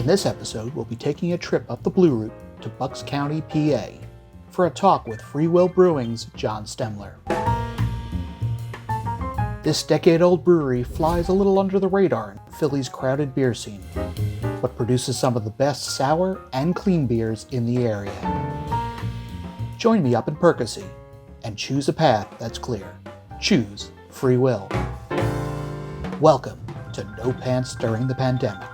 this episode, we'll be taking a trip up the Blue Route to Bucks County, PA, for a talk with Free Will Brewing's John Stemler. This decade-old brewery flies a little under the radar in Philly's crowded beer scene, but produces some of the best sour and clean beers in the area. Join me up in Capece and choose a path that's clear. Choose Free Will. Welcome to No Pants During the Pandemic.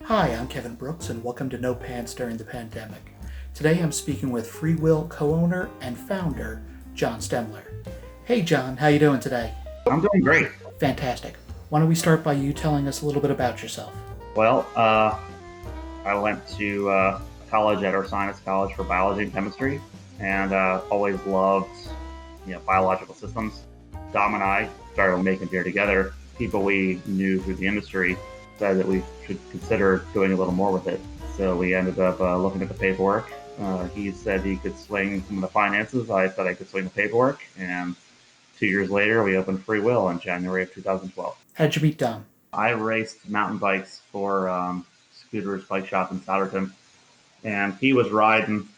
Hi, I'm Kevin Brooks, and welcome to No Pants During the Pandemic. Today I'm speaking with Free Will co-owner and founder, John Stemler. Hey John, how you doing today? I'm doing great. Fantastic. Why don't we start by you telling us a little bit about yourself? Well, I went to college at Ursinus College for biology and chemistry, and always loved, biological systems. Dom and I started making beer together. People we knew through the industry said that we should consider doing a little more with it. So we ended up looking at the paperwork. He said he could swing some of the finances. I said I could swing the paperwork. And 2 years later, we opened Free Will in January of 2012. How'd you meet Dom? I raced mountain bikes for Scooter's Bike Shop in Souderton. And he was riding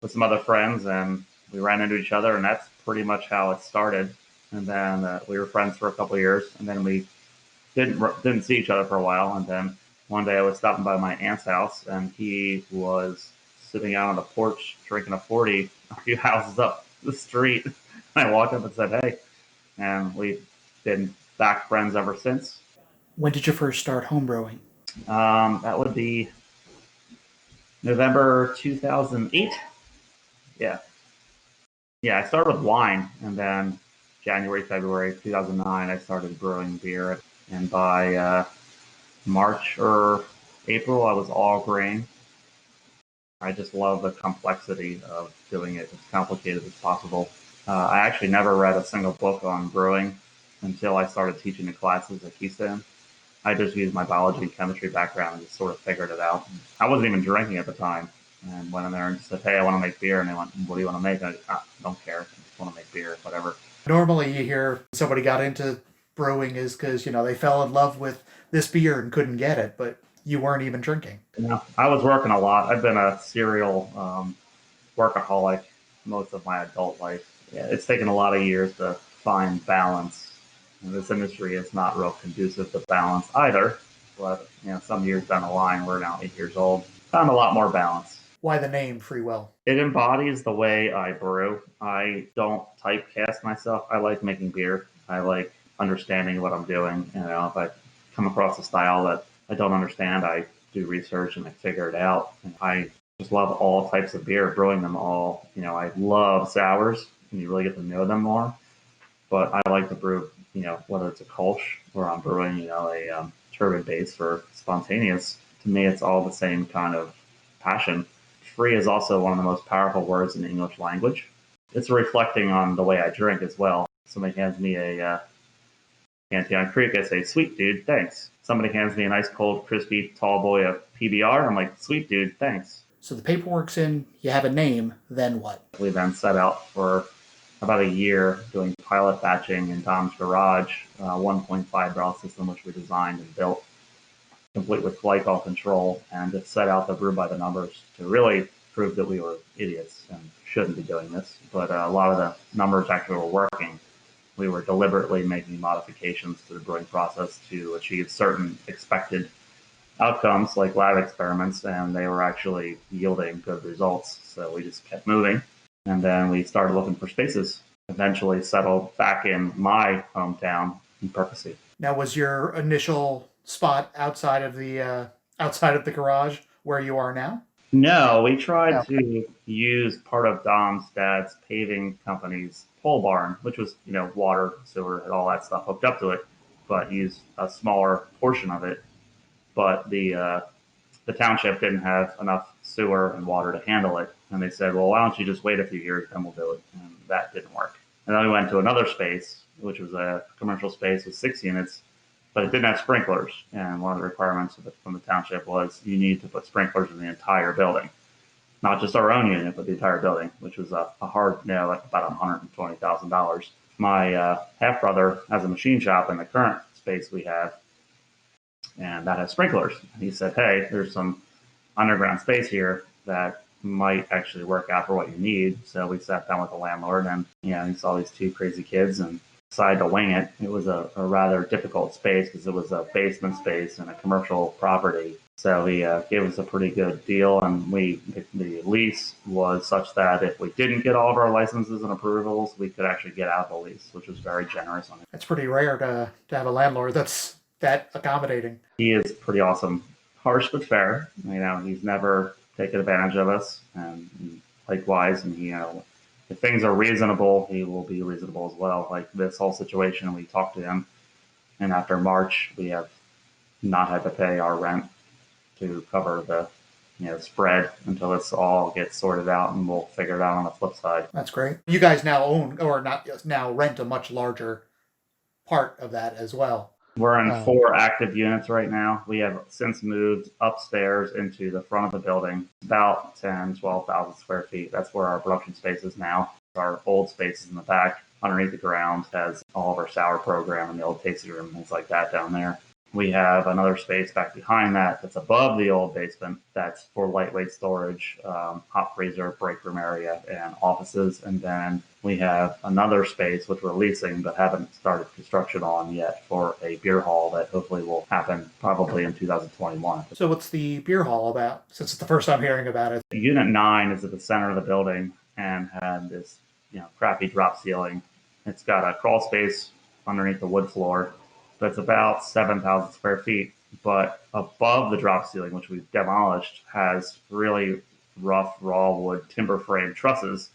with some other friends, and we ran into each other, and that's pretty much how it started. And then we were friends for a couple of years, and then we didn't see each other for a while, and then one day I was stopping by my aunt's house, and he was sitting out on the porch drinking a 40 a few houses up the street. I walked up and said, "Hey," and we've been back friends ever since. When did you first start homebrewing? That would be November 2008. Yeah, I started with wine, and then January, February 2009, I started brewing beer. And by March or April, I was all grain. I just love the complexity of doing it as complicated as possible. I actually never read a single book on brewing until I started teaching the classes at Keystone. I just used my biology and chemistry background and just sort of figured it out. I wasn't even drinking at the time, and went in there and said, "Hey, I want to make beer." And they went, "What do you want to make?" And I don't care. I just want to make beer, whatever. Normally you hear somebody got into brewing is because, they fell in love with this beer and couldn't get it, but you weren't even drinking. I was working a lot. I've been a serial workaholic most of my adult life. Yeah, it's taken a lot of years to find balance. And this industry is not real conducive to balance either. But, some years down the line, we're now 8 years old, found a lot more balance. Why the name Free Will? It embodies the way I brew. I don't typecast myself. I like making beer. I like understanding what I'm doing. If I come across a style that I don't understand, I do research and I figure it out. And I just love all types of beer, brewing them all. I love sours, and you really get to know them more. But I like to brew, whether it's a Kolsch or I'm brewing, a turbid base or spontaneous. To me, it's all the same kind of passion. Free is also one of the most powerful words in the English language. It's reflecting on the way I drink as well. Somebody hands me a Cantillon Creek, I say, "Sweet dude, thanks." Somebody hands me a nice cold, crispy, tall boy of PBR, I'm like, "Sweet dude, thanks." So the paperwork's in, you have a name, then what? We then set out for about a year doing pilot batching in Dom's garage, 1.5 barrel system, which we designed and built, complete with glycol control, and just set out to brew by the numbers to really prove that we were idiots and shouldn't be doing this. But a lot of the numbers actually were working. We were deliberately making modifications to the brewing process to achieve certain expected outcomes, like lab experiments, and they were actually yielding good results. So we just kept moving, and then we started looking for spaces. Eventually settled back in my hometown in Capece. Now, was your initial spot outside of the garage where you are now? No, we tried Okay. to use part of Dom's dad's paving company's pole barn, which was, water, sewer, and all that stuff hooked up to it, but use a smaller portion of it. But the township didn't have enough sewer and water to handle it, and they said, "Well, why don't you just wait a few years and we'll do it?" And that didn't work. And then we went to another space, which was a commercial space with 6 units, but it didn't have sprinklers. And one of the requirements from the township was you need to put sprinklers in the entire building, not just our own unit, but the entire building, which was a hard no at about $120,000. My half brother has a machine shop in the current space we have, and that has sprinklers. And he said, "Hey, there's some underground space here that might actually work out for what you need." So we sat down with the landlord, and he saw these two crazy kids and decided to wing it. It was a rather difficult space because it was a basement space and a commercial property. So he gave us a pretty good deal, and the lease was such that if we didn't get all of our licenses and approvals, we could actually get out of the lease, which was very generous on him. It's pretty rare to have a landlord that's that accommodating. He is pretty awesome, harsh but fair. He's never taken advantage of us, and likewise, and if things are reasonable, he will be reasonable as well. Like this whole situation, we talked to him, and after March, we have not had to pay our rent to cover the spread until this all gets sorted out, and we'll figure it out on the flip side. That's great. You guys now own, or not now rent, a much larger part of that as well. We're in Um, 4 active units right now. We have since moved upstairs into the front of the building, about 10, 12,000 square feet. That's where our production space is now. Our old space is in the back, underneath the ground, has all of our sour program and the old tasting room, things like that down there. We have another space back behind that that's above the old basement that's for lightweight storage, hot freezer, break room area, and offices. And then we have another space which we're leasing but haven't started construction on yet for a beer hall that hopefully will happen probably in 2021. so what's the beer hall about? Since it's the first time hearing about it. Unit 9 is at the center of the building and had this crappy drop ceiling. It's got a crawl space underneath the wood floor that's about 7,000 square feet. But above the drop ceiling, which we've demolished, has really rough raw wood timber frame trusses,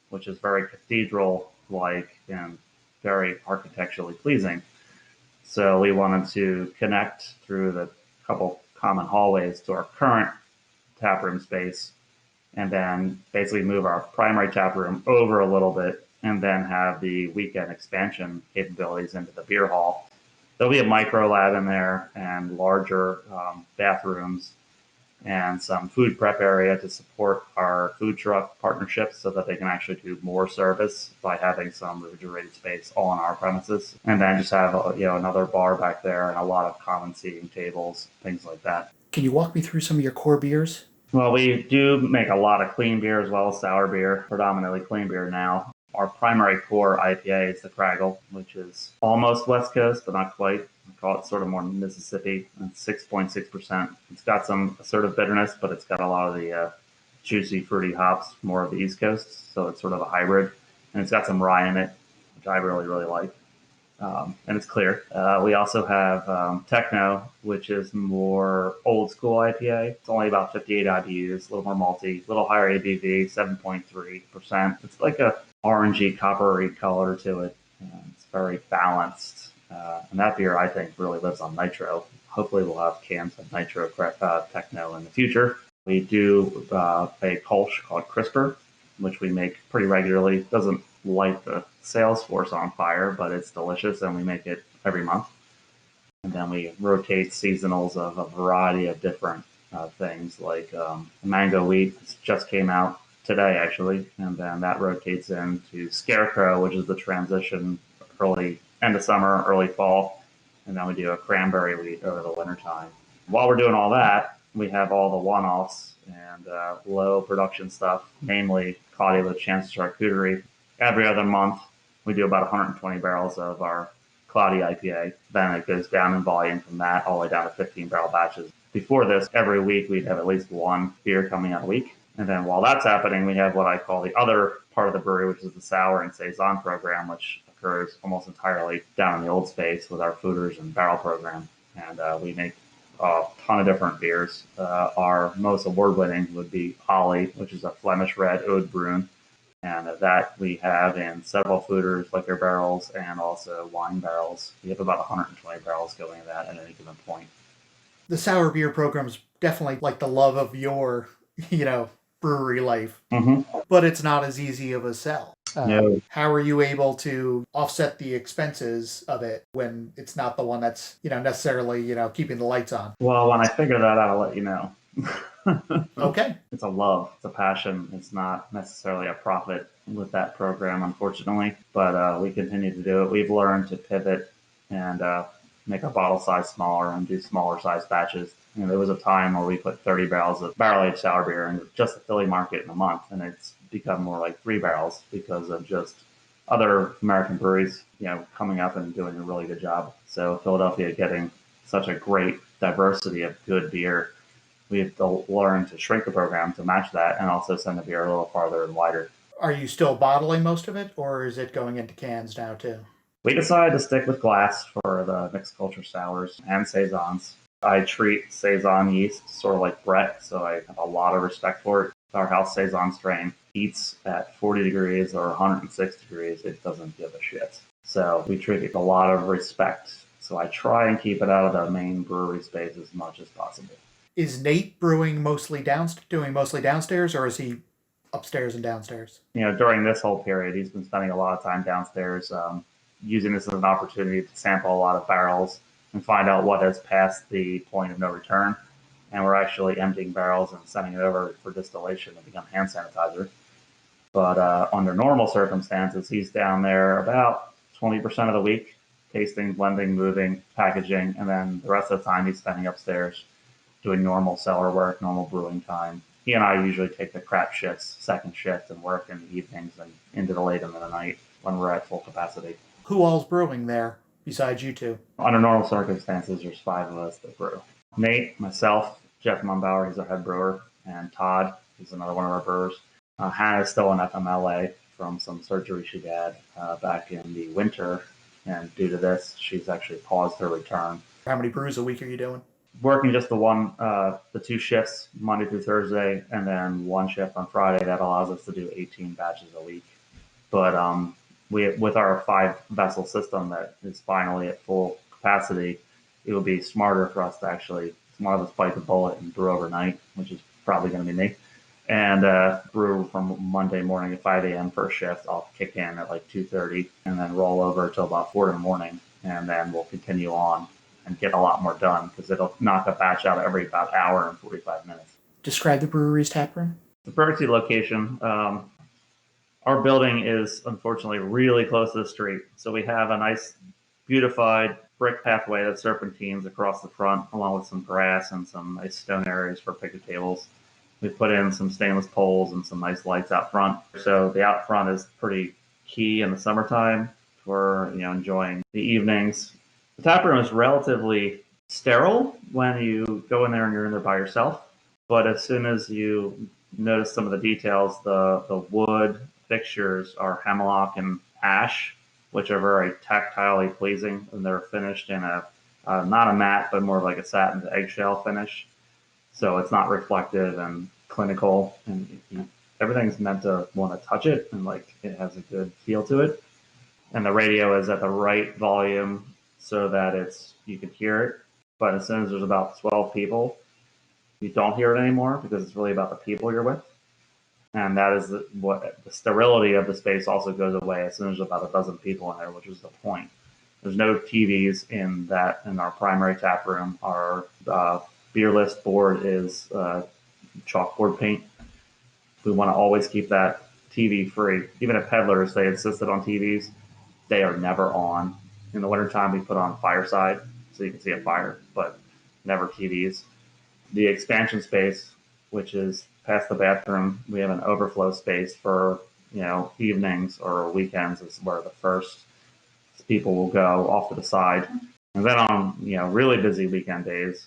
which is very cathedral like and very architecturally pleasing. So we wanted to connect through the couple common hallways to our current taproom space, and then basically move our primary taproom over a little bit, and then have the weekend expansion capabilities into the beer hall. There'll be a micro lab in there and larger bathrooms and some food prep area to support our food truck partnerships so that they can actually do more service by having some refrigerated space all on our premises. And then just have another bar back there and a lot of common seating tables, things like that. Can you walk me through some of your core beers? Well, we do make a lot of clean beer as well as sour beer, predominantly clean beer now. Our primary core IPA is the Craggle, which is almost West Coast, but not quite. I call it sort of more Mississippi. It's 6.6%. It's got some assertive bitterness, but it's got a lot of the juicy, fruity hops, more of the East Coast. So it's sort of a hybrid. And it's got some rye in it, which I really, really like. And it's clear. We also have Techno, which is more old school IPA. It's only about 58 IBUs, a little more malty, a little higher ABV, 7.3%. It's like a orangey, coppery color to it. It's very balanced. And that beer, I think, really lives on nitro. Hopefully, we'll have cans of nitro Techno in the future. We do a Kolsch called Crisper, which we make pretty regularly. It doesn't light the sales force on fire, but it's delicious, and we make it every month. And then we rotate seasonals of a variety of different things, like mango wheat just came out today, actually, and then that rotates into Scarecrow, which is the transition early end of summer, early fall, and then we do a cranberry wheat over the wintertime. While we're doing all that, we have all the one-offs and low production stuff, namely Claudia with Chance Charcuterie. Every other month, we do about 120 barrels of our Cloudy IPA. Then it goes down in volume from that all the way down to 15 barrel batches. Before this, every week we'd have at least one beer coming out a week. And then while that's happening, we have what I call the other part of the brewery, which is the sour and saison program, which occurs almost entirely down in the old space with our fooders and barrel program. And we make a ton of different beers. Our most award-winning would be Ollie, which is a Flemish red Ode Brewing, and that we have in several foeders, liquor barrels, and also wine barrels. We have about 120 barrels going in that at any given point. The sour beer program's definitely like the love of your, you know, brewery life, Mm-hmm. but it's not as easy of a sell. No. How are you able to offset the expenses of it when it's not the one that's, necessarily, keeping the lights on? Well, when I figure that out, I'll let you know. Okay. It's a love, it's a passion. It's not necessarily a profit with that program, unfortunately, but we continue to do it. We've learned to pivot and make our bottle size smaller and do smaller size batches. There was a time where we put 30 barrels of barrel aged sour beer in just the Philly market in a month, and it's become more like 3 barrels because of just other American breweries, coming up and doing a really good job. So Philadelphia getting such a great diversity of good beer, we have to learn to shrink the program to match that and also send the beer a little farther and wider. Are you still bottling most of it, or is it going into cans now too? We decided to stick with glass for the mixed culture sours and saisons. I treat saison yeast sort of like Brett, so I have a lot of respect for it. Our house saison strain heats at 40 degrees or 106 degrees. It doesn't give a shit. So we treat it with a lot of respect. So I try and keep it out of the main brewery space as much as possible. Is Nate doing mostly downstairs, or is he upstairs and downstairs? During this whole period, he's been spending a lot of time downstairs, using this as an opportunity to sample a lot of barrels and find out what has passed the point of no return. And we're actually emptying barrels and sending it over for distillation to become hand sanitizer. But under normal circumstances, he's down there about 20% of the week, tasting, blending, moving, packaging, and then the rest of the time he's spending upstairs doing normal cellar work, normal brewing time. He and I usually take the crap shifts, second shift, and work in the evenings and into the late into the night when we're at full capacity. Who all's brewing there besides you two? Under normal circumstances, there's 5 of us that brew. Nate, myself, Jeff Mumbauer, he's our head brewer, and Todd, he's another one of our brewers. Hannah's still in FMLA from some surgery she had back in the winter, and due to this, she's actually paused her return. How many brews a week are you doing? Working just the 2 shifts, Monday through Thursday, and then 1 shift on Friday. That allows us to do 18 batches a week. But with our 5-vessel system that is finally at full capacity, it would be smarter for us to actually, one of us bite the bullet and brew overnight, which is probably going to be me, and brew from Monday morning at 5 a.m. first shift. I'll kick in at like 2:30 and then roll over till about 4 in the morning, and then we'll continue on and get a lot more done because it'll knock a batch out every about hour and 45 minutes. Describe the brewery's tap room. The Berkeley location, our building is unfortunately really close to the street. So we have a nice beautified brick pathway that serpentines across the front, along with some grass and some nice stone areas for picnic tables. We put in some stainless poles and some nice lights out front. So the out front is pretty key in the summertime for enjoying the evenings. The tap room is relatively sterile when you go in there and you're in there by yourself. But as soon as you notice some of the details, the wood fixtures are hemlock and ash, which are very tactilely pleasing, and they're finished in a not a matte, but more like a satin to eggshell finish. So it's not reflective and clinical, and everything's meant to want to touch it, and like it has a good feel to it. And the radio is at the right volume so that you can hear it. But as soon as there's about 12 people, you don't hear it anymore because it's really about the people you're with. And that is what the sterility of the space also goes away as soon as there's about a dozen people in there, which was the point. There's no TVs in our primary tap room. Our beer list board is chalkboard paint. We want to always keep that TV free. Even at Peddlers, they insisted on TVs. They are never on. In the wintertime, we put on Fireside so you can see a fire, but never TVs. The expansion space, which is past the bathroom, we have an overflow space for evenings or weekends is where the first people will go off to the side. And then on really busy weekend days,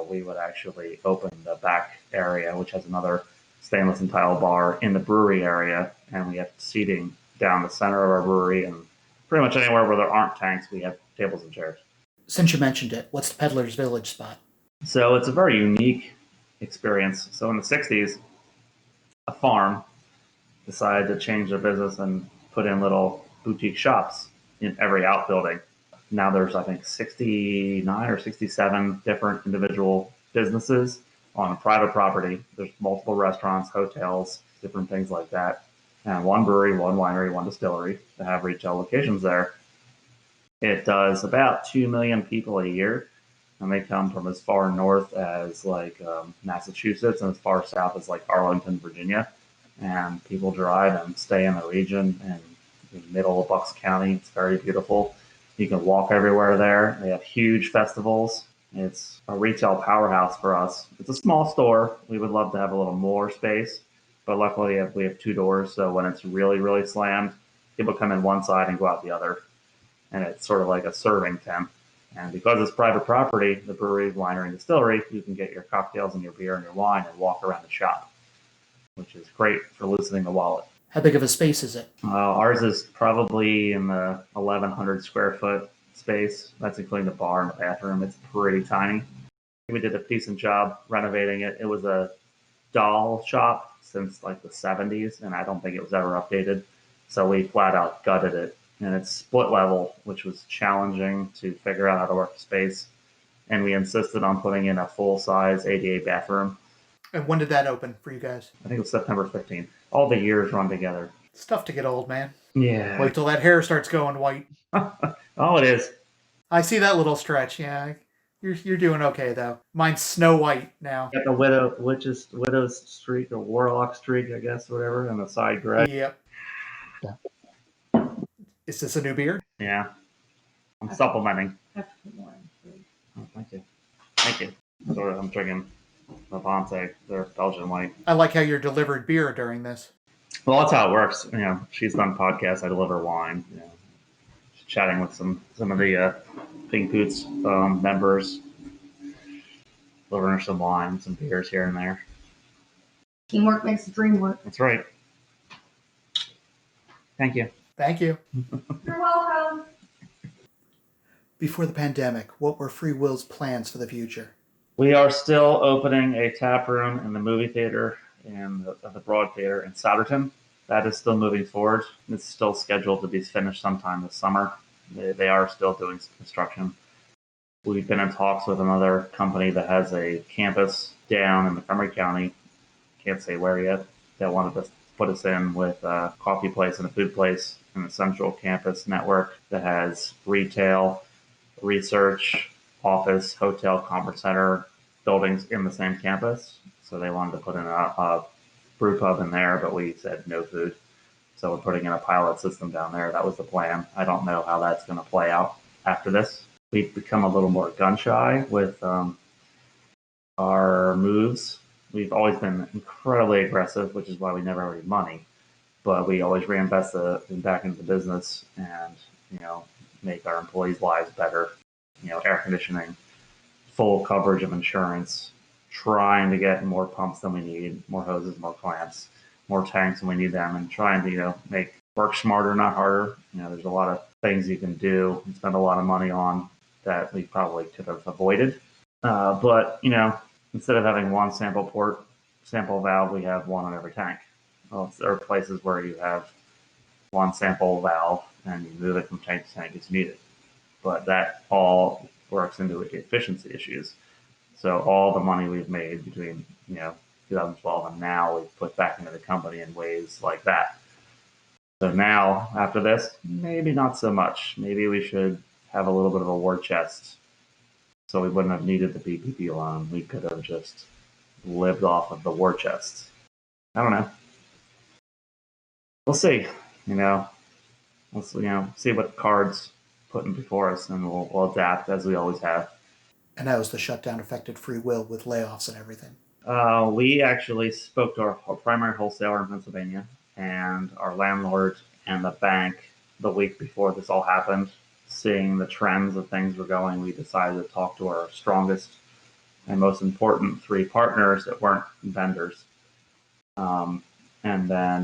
we would actually open the back area, which has another stainless and tile bar in the brewery area, and we have seating down the center of our brewery, and pretty much anywhere where there aren't tanks, we have tables and chairs. Since you mentioned it, what's the Peddler's Village spot? So it's a very unique experience. So in the 60s, a farm decided to change their business and put in little boutique shops in every outbuilding. Now there's, I think, 69 or 67 different individual businesses on private property. There's multiple restaurants, hotels, different things like that. And one brewery, one winery, one distillery that have retail locations there. It does about 2 million people a year, and they come from as far north as like Massachusetts and as far south as like Arlington, Virginia. And people drive and stay in the region and in the middle of Bucks County. It's very beautiful. You can walk everywhere there. They have huge festivals. It's a retail powerhouse for us. It's a small store. We would love to have a little more space, but luckily we have two doors. So when it's really, really slammed, people come in one side and go out the other. And it's sort of like a serving tent. And because it's private property, the brewery, winery, and distillery, you can get your cocktails and your beer and your wine and walk around the shop, which is great for loosening the wallet. How big of a space is it? Ours is probably in the 1,100 square foot space. That's including the bar and the bathroom. It's pretty tiny. We did a decent job renovating it. It was a doll shop since like the 70s, and I don't think it was ever updated. So we flat out gutted it. And it's split level, which was challenging to figure out how to work the space. And we insisted on putting in a full size ADA bathroom. And when did that open for you guys? I think it was September 15th. All the years run together. It's tough to get old, man. Yeah. Wait till that hair starts going white. Oh, it is. I see that little stretch. Yeah, you're doing okay though. Mine's Snow White now. Got the widow's streak or warlock streak, I guess, whatever, and the side gray. Yep. Yeah. Is this a new beer? Yeah. I'm supplementing. Have to put more in, please. Oh, thank you. Thank you. So I'm drinking Levante, their Belgian white. I like how you're delivered beer during this. Well, that's how it works. You know, she's done podcasts. I deliver wine. You know, chatting with some of the Pink Boots members, delivering her some wine, some beers here and there. Teamwork makes the dream work. That's right. Thank you. Thank you. You're welcome. Before the pandemic, what were Free Will's plans for the future? We are still opening a tap room in the movie theater and the Broad Theater in Souderton. That is still moving forward. It's still scheduled to be finished sometime this summer. They are still doing some construction. We've been in talks with another company that has a campus down in Montgomery County. Can't say where yet. They wanted to put us in with a coffee place and a food place in the central campus network that has retail, research, office, hotel, conference center buildings in the same campus. So they wanted to put in a brew pub in there, but we said no food. So we're putting in a pilot system down there. That was the plan. I don't know how that's going to play out after this. We've become a little more gun shy with our moves. We've always been incredibly aggressive, which is why we never had any money. But we always reinvest back into the business and, you know, make our employees' lives better. You know, air conditioning, full coverage of insurance, trying to get more pumps than we need, more hoses, more clamps, more tanks than we need them, and trying to, you know, make work smarter, not harder. You know, there's a lot of things you can do and spend a lot of money on that we probably could have avoided. But, you know, instead of having one sample valve, we have one on every tank. Well, there are places where you have one sample valve and you move it from tank to tank as needed. But that all works into efficiency issues. So all the money we've made between, you know, 2012 and now we've put back into the company in ways like that. So now, after this, maybe not so much. Maybe we should have a little bit of a war chest so we wouldn't have needed the PPP loan. We could have just lived off of the war chest. I don't know. We'll see. You know, see what cards put in before us, and we'll adapt as we always have. And how has the shutdown affected Free Will with layoffs and everything? We actually spoke to our primary wholesaler in Pennsylvania and our landlord and the bank the week before this all happened. Seeing the trends of things were going, we decided to talk to our strongest and most important three partners that weren't vendors, and then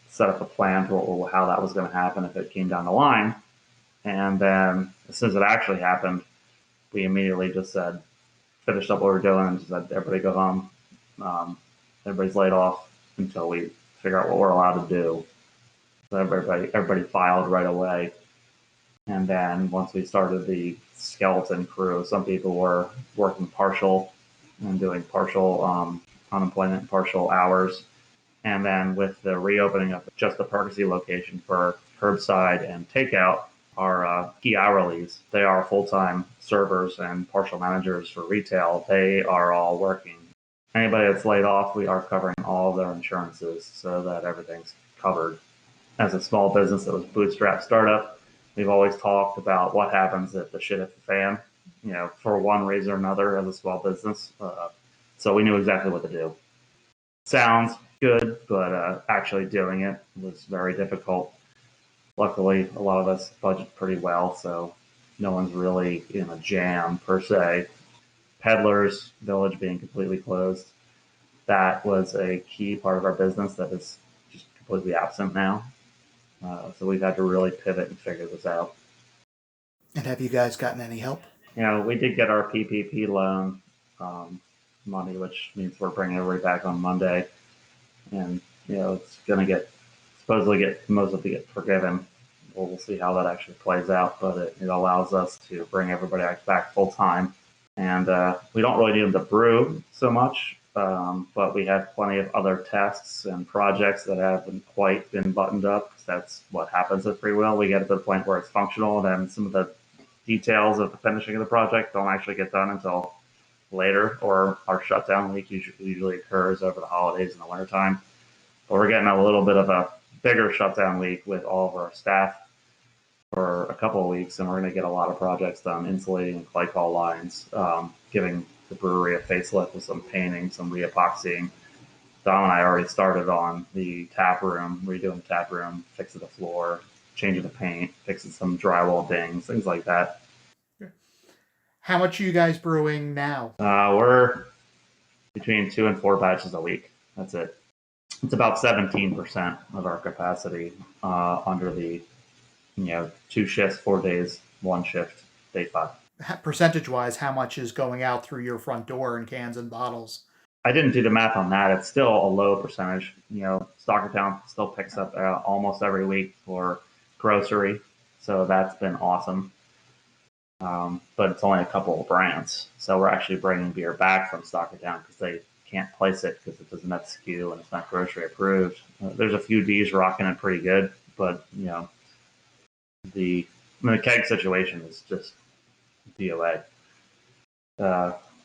set up a plan for how that was going to happen if it came down the line. And then as soon as it actually happened, we immediately just said, finished up what we were doing and just had everybody go home. Everybody's laid off until we figure out what we're allowed to do. So everybody filed right away. And then once we started the skeleton crew, some people were working partial and doing partial unemployment, partial hours. And then with the reopening of just the Percy location for curbside and takeout, our key hourlies, they are full-time servers and partial managers for retail. They are all working. Anybody that's laid off, we are covering all of their insurances so that everything's covered. As a small business that was bootstrap startup, we've always talked about what happens if the shit hits the fan, for one reason or another as a small business. So we knew exactly what to do. Sounds good, but actually doing it was very difficult. Luckily, a lot of us budget pretty well, so no one's really in a jam per se. Peddlers Village being completely closed, that was a key part of our business that is just completely absent now. So we've had to really pivot and figure this out. And have you guys gotten any help? We did get our PPP loan money, which means we're bringing everybody back on Monday. And, it's going to supposedly most of it get forgiven. We'll see how that actually plays out, but it allows us to bring everybody back full time. And we don't really need them to brew so much, but we have plenty of other tasks and projects that haven't quite been buttoned up. That's what happens at Freewheel. We get to the point where it's functional, and then some of the details of the finishing of the project don't actually get done until later, or our shutdown week usually occurs over the holidays in the wintertime. But we're getting a little bit of a bigger shutdown week with all of our staff for a couple of weeks, and we're going to get a lot of projects done, insulating and glycol lines, giving the brewery a facelift with some painting, some re-epoxying. Dom and I already started on the tap room, redoing the tap room, fixing the floor, changing the paint, fixing some drywall dings, things like that. How much are you guys brewing now? We're between 2 and 4 batches a week. That's it. It's about 17% of our capacity under the 2 shifts, 4 days, 1 shift, day 5. Percentage-wise, how much is going out through your front door in cans and bottles? I didn't do the math on that. It's still a low percentage. Stockertown still picks up almost every week for grocery, so that's been awesome. But it's only a couple of brands, so we're actually bringing beer back from Stockertown because they can't place it because it doesn't have SKU and it's not grocery approved. There's a few D's rocking it pretty good, but the keg situation is just DOA.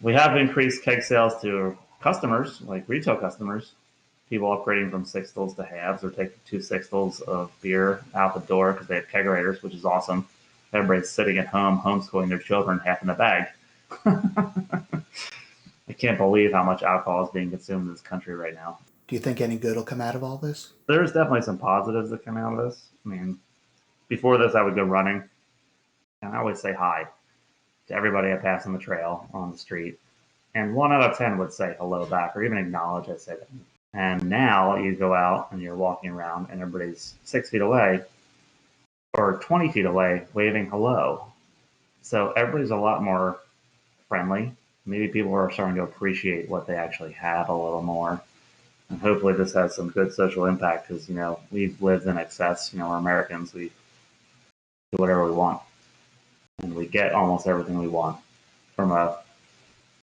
We have increased keg sales to customers, like retail customers, people upgrading from sixtels to halves or taking 2 sixtels of beer out the door because they have kegerators, which is awesome. Everybody's sitting at home, homeschooling their children, half in the bag. I can't believe how much alcohol is being consumed in this country right now. Do you think any good will come out of all this? There's definitely some positives that come out of this. I mean, before this, I would go running, and I would say hi to everybody I pass on the trail, on the street. And 1 out of 10 would say hello back or even acknowledge I said it. And now you go out and you're walking around and everybody's 6 feet away or 20 feet away waving hello. So everybody's a lot more friendly. Maybe people are starting to appreciate what they actually have a little more. And hopefully this has some good social impact because, we've lived in excess. We're Americans. We do whatever we want. And we get almost everything we want. From a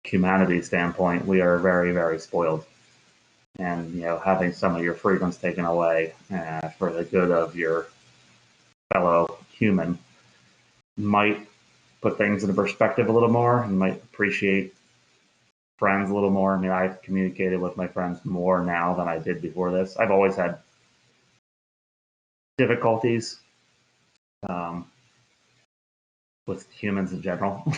humanity standpoint, we are very, very spoiled. And, having some of your freedoms taken away for the good of your fellow human might put things into perspective a little more and might appreciate friends a little more. I mean, I've communicated with my friends more now than I did before this. I've always had difficulties with humans in general,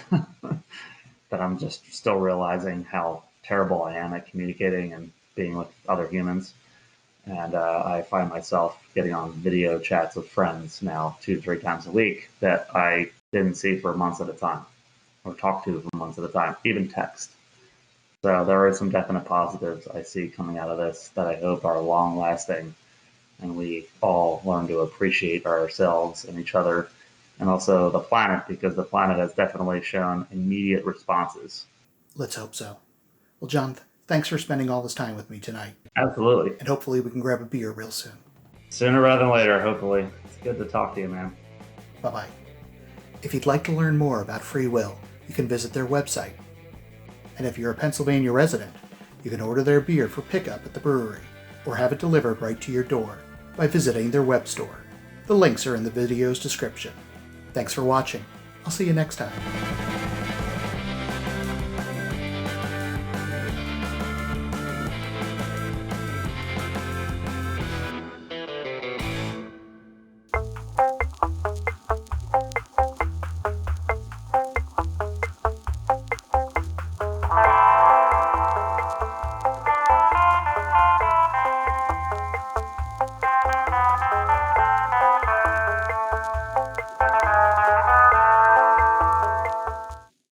but I'm just still realizing how terrible I am at communicating and being with other humans. And I find myself getting on video chats with friends now 2 to 3 times a week that I didn't see for months at a time or talk to for months at a time, even text. So there are some definite positives I see coming out of this that I hope are long lasting and we all learn to appreciate ourselves and each other and also the planet, because the planet has definitely shown immediate responses. Let's hope so. Well, John, thanks for spending all this time with me tonight. Absolutely. And hopefully we can grab a beer real soon. Sooner rather than later, hopefully. It's good to talk to you, man. Bye-bye. If you'd like to learn more about Free Will, you can visit their website. And if you're a Pennsylvania resident, you can order their beer for pickup at the brewery or have it delivered right to your door by visiting their web store. The links are in the video's description. Thanks for watching. I'll see you next time.